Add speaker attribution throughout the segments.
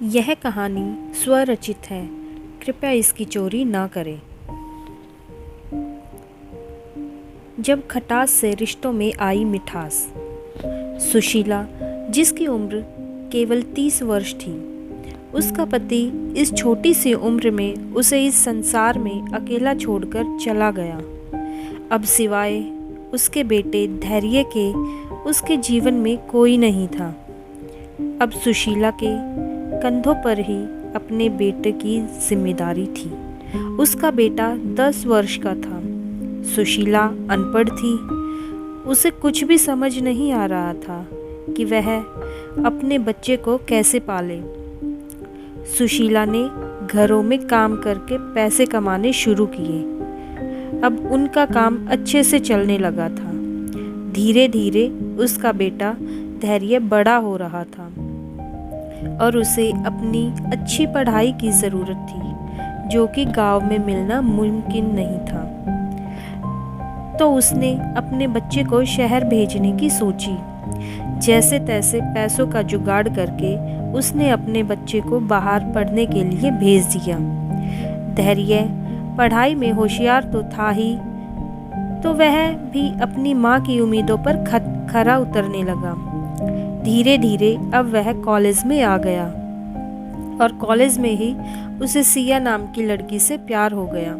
Speaker 1: यह कहानी स्वरचित है। कृपया इसकी चोरी ना करें। जब खटास से रिश्तों में आई मिठास। सुशीला, जिसकी उम्र केवल 30 वर्ष थी, उसका पति इस छोटी सी उम्र में उसे इस संसार में अकेला छोड़कर चला गया। अब सिवाय उसके बेटे धैर्य के उसके जीवन में कोई नहीं था। अब सुशीला के कंधों पर ही अपने बेटे की जिम्मेदारी थी। उसका बेटा 10 वर्ष का था। सुशीला अनपढ़ थी। उसे कुछ भी समझ नहीं आ रहा था कि वह अपने बच्चे को कैसे पाले। सुशीला ने घरों में काम करके पैसे कमाने शुरू किए। अब उनका काम अच्छे से चलने लगा था। धीरे धीरे उसका बेटा धैर्य बड़ा हो रहा था और उसे अपनी अच्छी पढ़ाई की ज़रूरत थी, जो कि गांव में मिलना मुमकिन नहीं था। तो उसने अपने बच्चे को शहर भेजने की सोची। जैसे तैसे पैसों का जुगाड़ करके उसने अपने बच्चे को बाहर पढ़ने के लिए भेज दिया। धैर्य पढ़ाई में होशियार तो था ही, तो वह भी अपनी माँ की उम्मीदों पर खरा उतरने लगा। धीरे धीरे अब वह कॉलेज में आ गया और कॉलेज में ही उसे सिया नाम की लड़की से प्यार हो गया।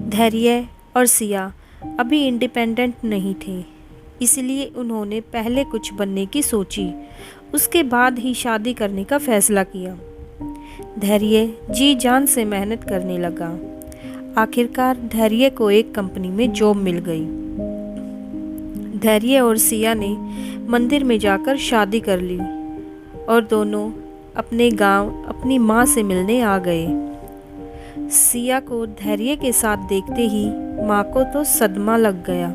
Speaker 1: धैर्य और सिया अभी इंडिपेंडेंट नहीं थे, इसलिए उन्होंने पहले कुछ बनने की सोची, उसके बाद ही शादी करने का फैसला किया। धैर्य जी जान से मेहनत करने लगा। आखिरकार धैर्य को एक कंपनी में जॉब मिल गई। धैर्य और सिया ने मंदिर में जाकर शादी कर ली और दोनों अपने गांव अपनी माँ से मिलने आ गए। सिया को धैर्य के साथ देखते ही माँ को तो सदमा लग गया,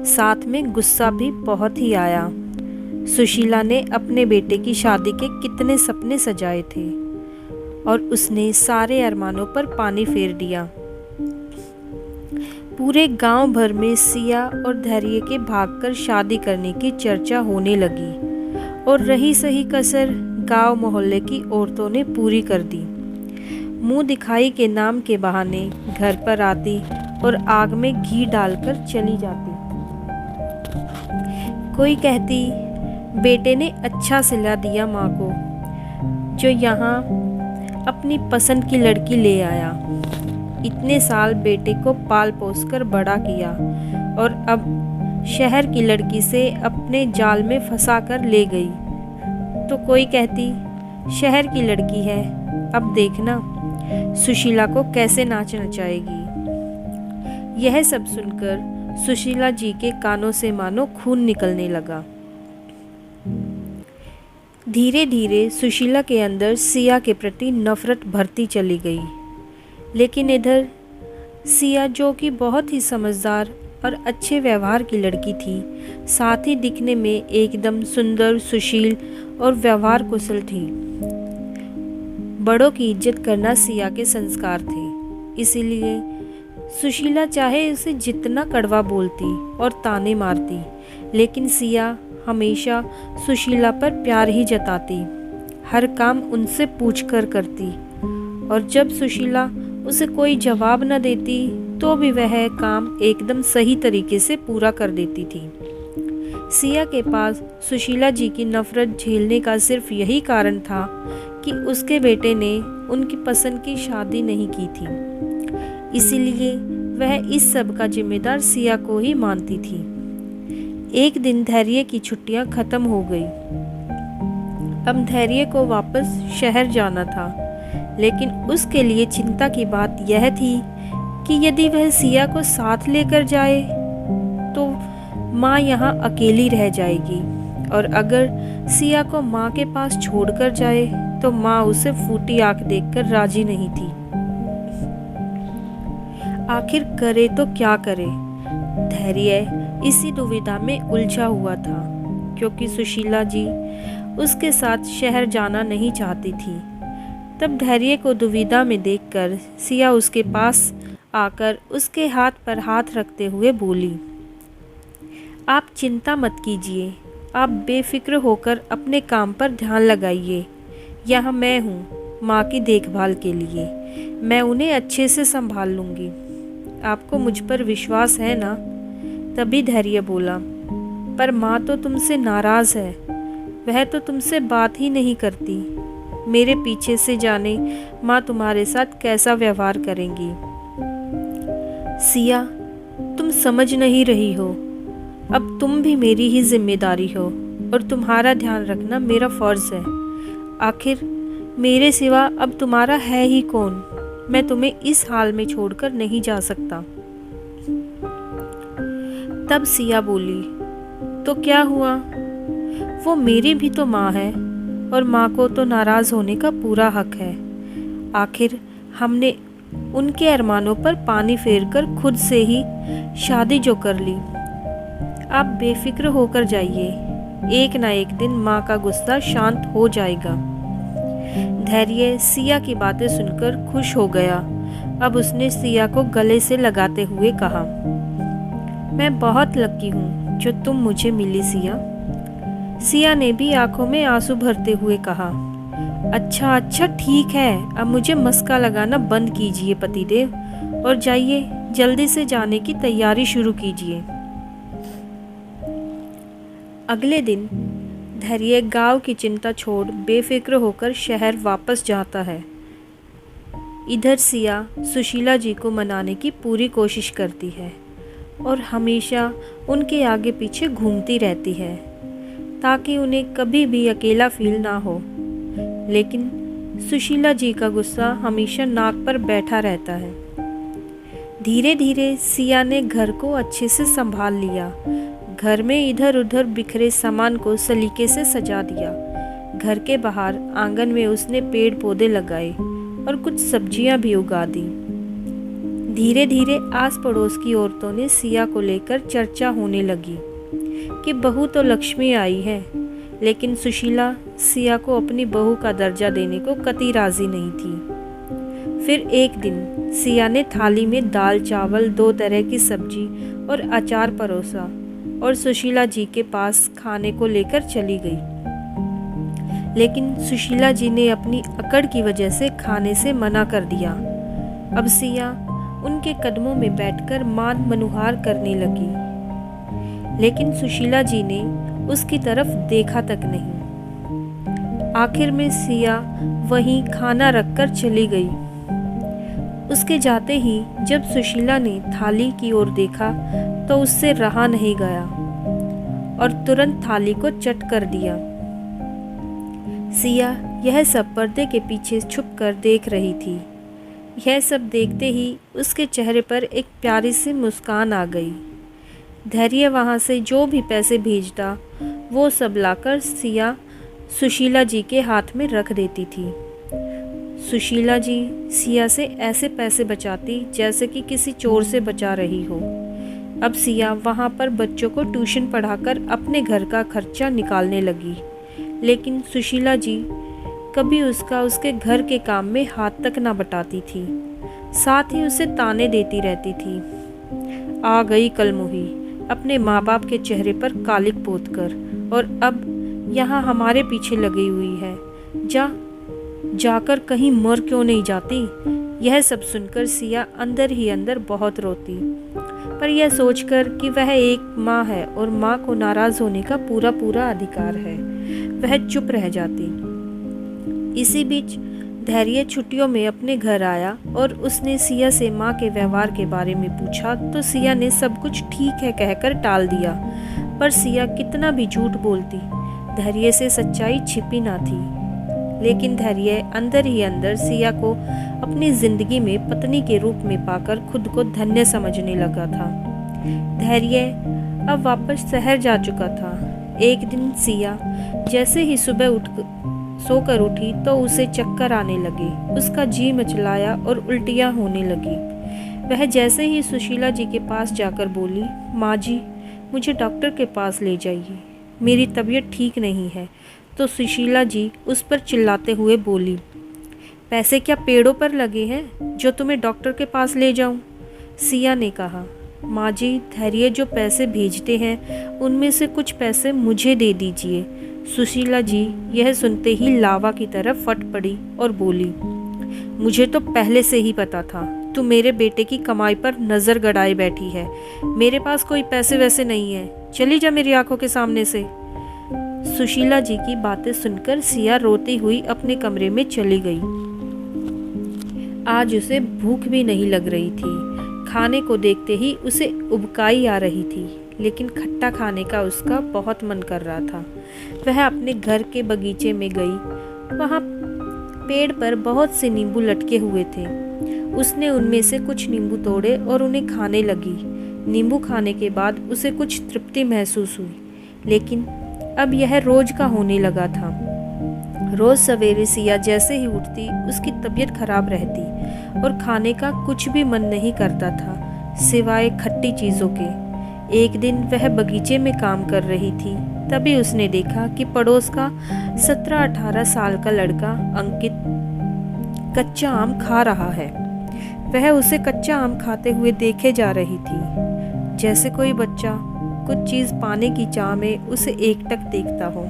Speaker 1: साथ में गुस्सा भी बहुत ही आया। सुशीला ने अपने बेटे की शादी के कितने सपने सजाए थे और उसने सारे अरमानों पर पानी फेर दिया। पूरे गांव भर में सिया और धैर्य के भागकर शादी करने की चर्चा होने लगी और रही सही कसर गांव मोहल्ले की औरतों ने पूरी कर दी। मुंह दिखाई के नाम के बहाने घर पर आती और आग में घी डालकर चली जाती। कोई कहती बेटे ने अच्छा सिला दिया माँ को, जो यहाँ अपनी पसंद की लड़की ले आया। इतने साल बेटे को पाल पोस कर बड़ा किया और अब शहर की लड़की से अपने जाल में फंसा कर ले गई। तो कोई कहती शहर की लड़की है, अब देखना सुशीला को कैसे नाच नचाएगी। यह सब सुनकर सुशीला जी के कानों से मानो खून निकलने लगा। धीरे धीरे सुशीला के अंदर सिया के प्रति नफरत भरती चली गई। लेकिन इधर सिया, जो कि बहुत ही समझदार और अच्छे व्यवहार की लड़की थी, साथ ही दिखने में एकदम सुंदर, सुशील और व्यवहार कुशल थी। बड़ों की इज्जत करना सिया के संस्कार थे, इसीलिए सुशीला चाहे उसे जितना कड़वा बोलती और ताने मारती, लेकिन सिया हमेशा सुशीला पर प्यार ही जताती। हर काम उनसे पूछकर करती और जब सुशीला उसे कोई जवाब न देती तो भी वह काम एकदम सही तरीके से पूरा कर देती थी। सिया के पास सुशीला जी की नफरत झेलने का सिर्फ यही कारण था कि उसके बेटे ने उनकी पसंद की शादी नहीं की थी, इसीलिए वह इस सब का जिम्मेदार सिया को ही मानती थी। एक दिन धैर्य की छुट्टियां खत्म हो गई। अब धैर्य को वापस शहर जाना था, लेकिन उसके लिए चिंता की बात यह थी कि यदि वह सिया को साथ लेकर जाए तो माँ यहाँ अकेली रह जाएगी, और अगर सिया को माँ के पास छोड़कर जाए तो माँ उसे फूटी आंख देखकर राजी नहीं थी। आखिर करे तो क्या करे। धैर्य इसी दुविधा में उलझा हुआ था, क्योंकि सुशीला जी उसके साथ शहर जाना नहीं चाहती थी। तब धैर्य को दुविधा में देखकर सिया उसके पास आकर उसके हाथ पर हाथ रखते हुए बोली, आप चिंता मत कीजिए, आप बेफिक्र होकर अपने काम पर ध्यान लगाइए। यहाँ मैं हूँ माँ की देखभाल के लिए, मैं उन्हें अच्छे से संभाल लूँगी। आपको मुझ पर विश्वास है ना? तभी धैर्य बोला, पर माँ तो तुमसे नाराज़ है, वह तो तुमसे बात ही नहीं करती। मेरे पीछे से जाने माँ तुम्हारे साथ कैसा व्यवहार करेंगी। सिया, तुम समझ नहीं रही हो, अब तुम भी मेरी ही जिम्मेदारी हो और तुम्हारा ध्यान रखना मेरा फ़र्ज़ है। आखिर मेरे सिवा अब तुम्हारा है ही कौन? मैं तुम्हें इस हाल में छोड़कर नहीं जा सकता। तब सिया बोली, तो क्या हुआ? वो मेरी भी तो माँ है और माँ को तो नाराज़ होने का पूरा हक है। आखिर हमने उनके अरमानों पर पानी फेरकर खुद से ही शादी जो कर ली। आप बेफिक्र होकर जाइए, एक ना एक दिन माँ का गुस्सा शांत हो जाएगा। धैर्य सिया की बातें सुनकर खुश हो गया। अब उसने सिया को गले से लगाते हुए कहा, मैं बहुत लकी हूँ जो तुम मुझे मिली सिया। सिया ने भी आंखों में आंसू भरते हुए कहा, अच्छा अच्छा ठीक है, अब मुझे मस्का लगाना बंद कीजिए पतिदेव, और जाइए जल्दी से जाने की तैयारी शुरू कीजिए। अगले दिन धैर्य गांव की चिंता छोड़ बेफिक्र होकर शहर वापस जाता है। इधर सिया सुशीला जी को मनाने की पूरी कोशिश करती है और हमेशा उनके आगे पीछे घूमती रहती है ताकि उन्हें कभी भी अकेला फील ना हो। लेकिन सुशीला जी का गुस्सा हमेशा नाक पर बैठा रहता है। धीरे धीरे सिया ने घर को अच्छे से संभाल लिया। घर में इधर उधर बिखरे सामान को सलीके से सजा दिया। घर के बाहर आंगन में उसने पेड़ पौधे लगाए और कुछ सब्जियां भी उगा दी। धीरे धीरे आस पड़ोस की औरतों ने सिया को लेकर चर्चा होने लगी कि बहू तो लक्ष्मी आई है, लेकिन सुशीला सिया को अपनी बहू का दर्जा देने को कतई राजी नहीं थी। फिर एक दिन सिया ने थाली में दाल चावल 2 तरह की सब्जी और अचार परोसा और सुशीला जी के पास खाने को लेकर चली गई। लेकिन सुशीला जी ने अपनी अकड़ की वजह से खाने से मना कर दिया। अब सिया उनके कदमों में बैठकर मान मनुहार करने लगी, लेकिन सुशीला जी ने उसकी तरफ देखा तक नहीं। आखिर में सिया वहीं खाना रखकर चली गई। उसके जाते ही जब सुशीला ने थाली की ओर देखा तो उससे रहा नहीं गया और तुरंत थाली को चट कर दिया। सिया यह सब पर्दे के पीछे छुपकर देख रही थी। यह सब देखते ही उसके चेहरे पर एक प्यारी सी मुस्कान आ गई। धैर्य वहाँ से जो भी पैसे भेजता वो सब लाकर सिया सुशीला जी के हाथ में रख देती थी। सुशीला जी सिया से ऐसे पैसे बचाती जैसे कि किसी चोर से बचा रही हो। अब सिया वहाँ पर बच्चों को ट्यूशन पढ़ाकर अपने घर का खर्चा निकालने लगी, लेकिन सुशीला जी कभी उसके घर के काम में हाथ तक ना बटाती थी, साथ ही उसे ताने देती रहती थी। आ गई कलमुही अपने माँ बाप के चेहरे पर कालिक पोत कर, और अब यहाँ हमारे पीछे लगी हुई है। जाकर कहीं मर क्यों नहीं जाती। यह सब सुनकर सिया अंदर ही अंदर बहुत रोती, पर यह सोचकर कि वह एक माँ है और माँ को नाराज होने का पूरा पूरा अधिकार है, वह चुप रह जाती। इसी बीच धैर्य छुट्टियों में अपने घर आया और उसने सिया से माँ के व्यवहार के बारे में पूछा तो सिया ने सब कुछ ठीक है कहकर टाल दिया। पर सिया कितना भी झूठ बोलती, धैर्य से सच्चाई छिपी ना थी। लेकिन धैर्य अंदर ही अंदर सिया को अपनी जिंदगी में पत्नी के रूप में पाकर खुद को धन्य समझने लगा था। धैर्य अब वापस शहर जा चुका था। एक दिन सिया जैसे ही सुबह सोकर उठी तो उसे चक्कर आने लगे, उसका जी मचलाया और उल्टियाँ होने लगी। वह जैसे ही सुशीला जी के पास जाकर बोली, माँ जी मुझे डॉक्टर के पास ले जाइए, मेरी तबीयत ठीक नहीं है, तो सुशीला जी उस पर चिल्लाते हुए बोली, पैसे क्या पेड़ों पर लगे हैं जो तुम्हें डॉक्टर के पास ले जाऊं? सिया ने कहा, माँ जी, धैर्य जो पैसे भेजते हैं उनमें से कुछ पैसे मुझे दे दीजिए। सुशीला जी यह सुनते ही लावा की तरह फट पड़ी और बोली, मुझे तो पहले से ही पता था तू मेरे बेटे की कमाई पर नज़र गड़ाए बैठी है। मेरे पास कोई पैसे वैसे नहीं है, चली जा मेरी आंखों के सामने से। सुशीला जी की बातें सुनकर सिया रोती हुई अपने कमरे में चली गई। आज उसे भूख भी नहीं लग रही थी। खाने को देखते ही उसे उबकाई आ रही थी, लेकिन खट्टा खाने का उसका बहुत मन कर रहा था। वह अपने घर के बगीचे में गई। वहाँ पेड़ पर बहुत से नींबू लटके हुए थे। उसने उनमें से कुछ नींबू तोड़े और उन्हें खाने लगी। नींबू खाने के बाद उसे कुछ तृप्ति महसूस हुई, लेकिन अब यह रोज का होने लगा था। रोज सवेरे सिया जैसे ही उठती उसकी तबीयत खराब रहती और खाने का कुछ भी मन नहीं करता था सिवाय खट्टी चीज़ों के। एक दिन वह बगीचे में काम कर रही थी, तभी उसने देखा कि पड़ोस का 17-18 साल का लड़का अंकित कच्चा आम खा रहा है। वह उसे कच्चा आम खाते हुए देखे जा रही थी, जैसे कोई बच्चा कुछ चीज़ पाने की चाह में उसे एकटक देखता हो।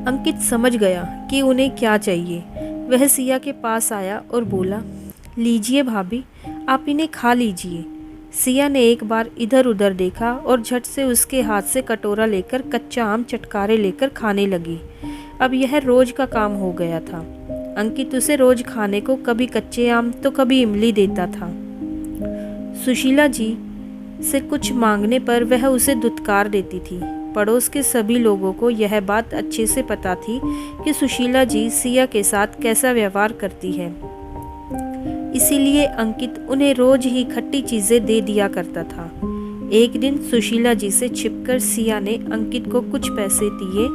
Speaker 1: अंकित समझ गया कि उन्हें क्या चाहिए। वह सिया के पास आया और बोला, लीजिए भाभी, आप इन्हें खा लीजिए। सिया ने एक बार इधर उधर देखा और झट से उसके हाथ से कटोरा लेकर कच्चा आम चटकारे लेकर खाने लगी। अब यह रोज का काम हो गया था। अंकित उसे रोज खाने को कभी कच्चे आम तो कभी इमली देता था। सुशीला जी से कुछ मांगने पर वह उसे दुत्कार देती थी। पड़ोस के सभी लोगों को यह बात अच्छे से पता थी कि सुशीला जी सिया के साथ कैसा व्यवहार करती है। इसीलिए अंकित उन्हें रोज ही खट्टी चीजें दे दिया करता था। एक दिन सुशीला जी से छिपकर सिया ने अंकित को कुछ पैसे दिए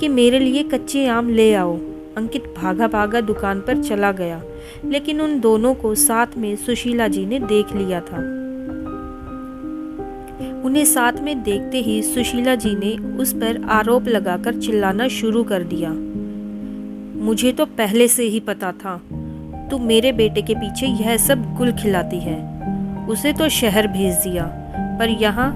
Speaker 1: कि मेरे लिए कच्चे आम ले आओ। अंकित भागा भागा दुकान पर चला गया, लेकिन उन दोनों को साथ में सुशीला जी ने देख लिया था। उन्हें साथ में देखते ही सुशीला जी ने उस पर आरोप लगाकर चिल्लाना शुरू कर दिया, मुझे तो पहले से ही पता था तू मेरे बेटे के पीछे यह सब गुल खिलाती है। उसे तो शहर भेज दिया, पर यहाँ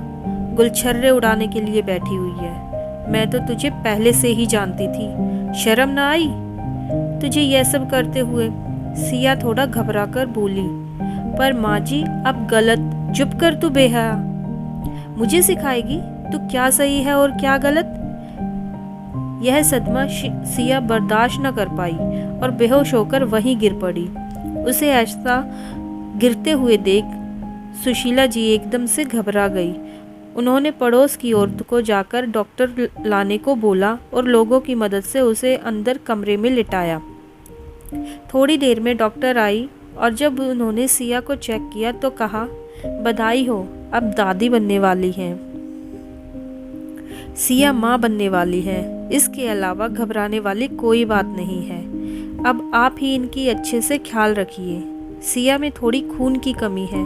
Speaker 1: गुलछर्रे उड़ाने के लिए बैठी हुई है। मैं तो तुझे पहले से ही जानती थी, शर्म ना आई तुझे यह सब करते हुए। सिया थोड़ा घबरा कर बोली, पर माँ जी अब गलत, चुप कर तू बेहया। मुझे सिखाएगी तू क्या सही है और क्या गलत। यह सदमा सिया बर्दाश्त न कर पाई और बेहोश होकर वहीं गिर पड़ी। उसे ऐसा गिरते हुए देख सुशीला जी एकदम से घबरा गई। उन्होंने पड़ोस की औरत को जाकर डॉक्टर लाने को बोला और लोगों की मदद से उसे अंदर कमरे में लिटाया। थोड़ी देर में डॉक्टर आई और जब उन्होंने सिया को चेक किया तो कहा, बधाई हो, अब दादी बनने वाली हैं। सिया माँ बनने वाली है। इसके अलावा घबराने वाली कोई बात नहीं है। अब आप ही इनकी अच्छे से ख्याल रखिए। सिया में थोड़ी खून की कमी है,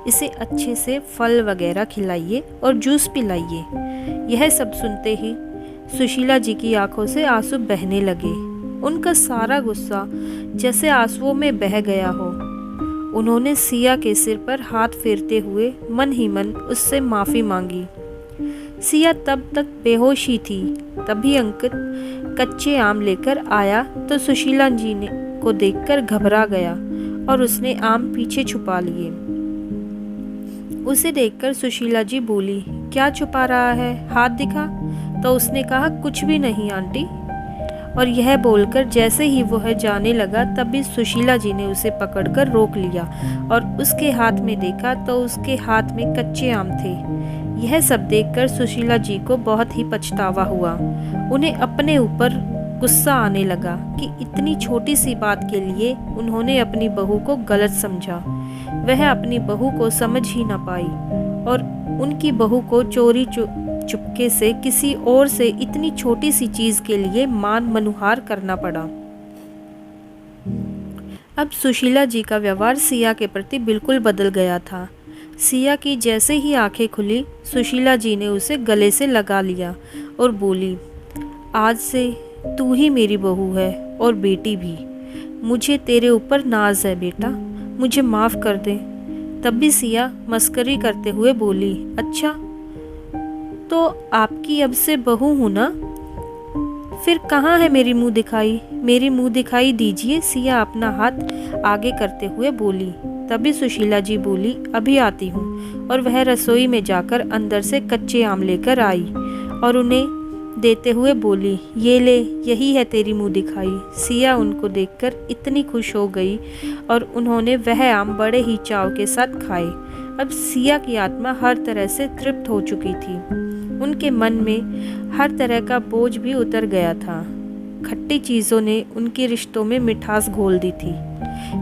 Speaker 1: इसे अच्छे से फल वगैरह खिलाइए और जूस पिलाइए। यह सब सुनते ही सुशीला जी की आंखों से आंसू बहने लगे। उनका सारा गुस्सा जैसे आंसुओं में बह गया हो। उन्होंने सिया के सिर पर हाथ फेरते हुए मन ही मन उससे माफ़ी मांगी। सिया तब तक बेहोश ही थी। तभी अंकित कच्चे आम लेकर आया तो सुशीला जी ने को देखकर घबरा गया और उसने आम पीछे छुपा लिए। उसे देखकर सुशीला जी बोली, क्या छुपा रहा है, हाथ दिखा। तो उसने कहा, कुछ भी नहीं आंटी। और यह बोलकर जैसे ही वह जाने लगा तभी सुशीला जी ने उसे पकड़कर रोक लिया और उसके हाथ में देखा तो उसके हाथ में कच्चे आम थे। यह सब देखकर सुशीला जी को बहुत ही पछतावा हुआ। उन्हें अपने ऊपर गुस्सा आने लगा कि इतनी छोटी सी बात के लिए उन्होंने अपनी बहू को गलत समझा। वह अपनी बहू को समझ ही न पाई और उनकी बहू को चोरी चुपके से किसी और से इतनी छोटी सी चीज के लिए मान मनुहार करना पड़ा। अब सुशीला जी का व्यवहार सिया के प्रति बिल्कुल बदल गया था। सिया की जैसे ही आंखें खुली, सुशीला जी ने उसे गले से लगा लिया और बोली, आज से तू ही मेरी बहू है और बेटी भी। मुझे तेरे ऊपर नाज है बेटा, मुझे माफ़ कर दे। तब भी सिया मस्करी करते हुए बोली, अच्छा तो आपकी अब से बहू हूँ ना, फिर कहाँ है मेरी मुंह दिखाई, मेरी मुंह दिखाई दीजिए। सिया अपना हाथ आगे करते हुए बोली। तभी सुशीला जी बोली, अभी आती हूँ। और वह रसोई में जाकर अंदर से कच्चे आम लेकर आई और उन्हें देते हुए बोली, ये ले, यही है तेरी मुंह दिखाई। सिया उनको देखकर इतनी खुश हो गई और उन्होंने वह आम बड़े ही चाव के साथ खाए। अब सिया की आत्मा हर तरह से तृप्त हो चुकी थी। उनके मन में हर तरह का बोझ भी उतर गया था। खट्टी चीज़ों ने उनके रिश्तों में मिठास घोल दी थी।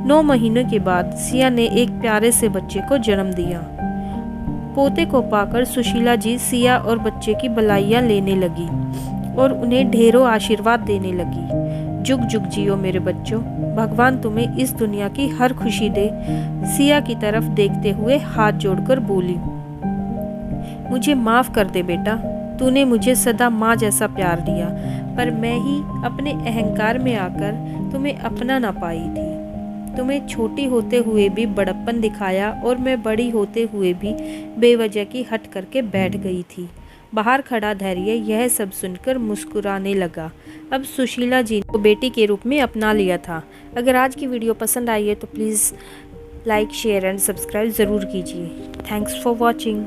Speaker 1: 9 महीनों के बाद सिया ने एक प्यारे से बच्चे को जन्म दिया। पोते को पाकर सुशीला जी सिया और बच्चे की बधाइयाँ लेने लगी और उन्हें ढेरों आशीर्वाद देने लगी। जुग जुग जियो मेरे बच्चों, भगवान तुम्हें इस दुनिया की हर खुशी दे। सिया की तरफ देखते हुए हाथ जोड़कर बोली, मुझे माफ़ कर दे बेटा, तूने मुझे सदा माँ जैसा प्यार दिया, पर मैं ही अपने अहंकार में आकर तुम्हें अपना ना पाई थी। तुम्हें छोटी होते हुए भी बड़प्पन दिखाया और मैं बड़ी होते हुए भी बेवजह की हट करके बैठ गई थी। बाहर खड़ा धैर्य यह सब सुनकर मुस्कुराने लगा। अब सुशीला जी को बेटी के रूप में अपना लिया था। अगर आज की वीडियो पसंद आई है तो please like, share and subscribe ज़रूर कीजिए। Thanks for watching.